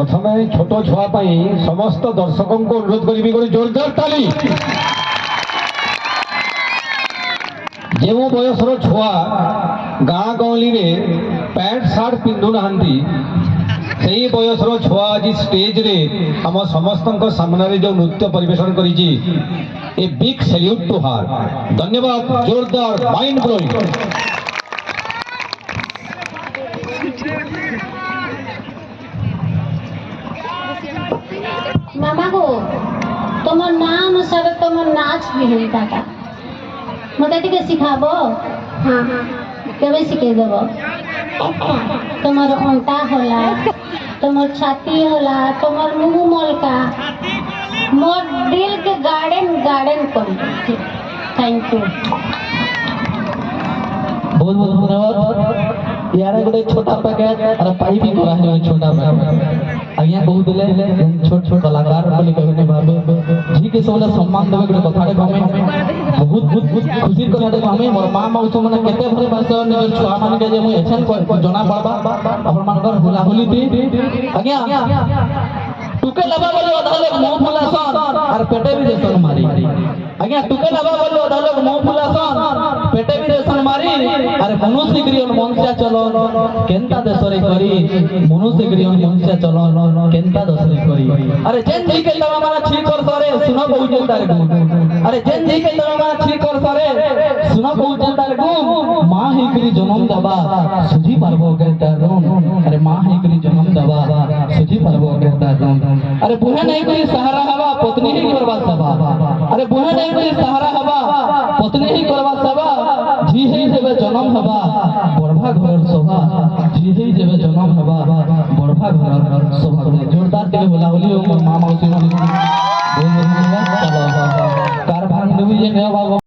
प्रथमे छोट छुआ समस्त दर्शकों को अनुरोध करी गोटे जोरदार ताली। जो बयसर छुआ गाँ गहली में पैंट सार्ट पिंधु ना से बयसर छुआ आज स्टेज रे आम समस्त सामने जो नृत्य परिवेशन करी a big salute to her. धन्यवाद, जोरदार, माइंड ब्लोइंग। मामा को तुम नाम अनुसार तुम नाच भी होता का मत टे सिखाब। हाँ केवे शिखे देव। तुम्हार अंटा होला, तुम्हार छाती होला, तुम्हार मुंह मलका मोर दिल के गार्डन गार्डन कर। थैंक यू, बहुत बहुत धन्यवाद। यार गोटे छोटा पैकेट और पाई भी करा है छोटा पैकेट आज्ञा बहुत ले छोट छोट कलाकार बोली कहने भाबे जी के सबले सम्मान देबे गोटे कथाटे कमे बहुत बहुत खुशी कथाटे कमे मोर मां मौसो माने केते भरे भाषा निज छुआ मान के जे मु एछन जना पड़बा अपन मानकर हुला हुली थी आज्ञा टुके लबा बोले अधा लोग मुंह फुलासन और पेटे भी देसन मारी। आज्ञा टुके लबा बोले अधा लोग मुंह फुलासन पेटे भी देसन मारी। अरे मनुष्य क्रियन मनुष्य चलन केनता देशरे करी मनुष्य क्रियन मनुष्य चलन केनता देशरे करी। अरे जेन जी के तमा माने छी कर सरे सुनो बहुत जनतार गुण। अरे जेन जी के तमा माने छी कर सरे सुनो बहुत जनतार गुण। मां ही करी जन्म दबा सुधी पारबो केनता गुण। अरे मां ही करी जन्म दबा सुधी पारबो केनता गुण। अरे बुहे नहीं कोई सहारा हवा पत्नी ही करवा सभा। अरे बुहे नहीं कोई सहारा हवा पत्नी ही करवा सभा। जी ही जेबे जन्म हवा बड़भा घर शोभा। जी ही जेबे जन्म हवा बड़भा घर शोभा। जोरदार के होला होली मां मौसी चलो कार भांग देवी जे ने बाबा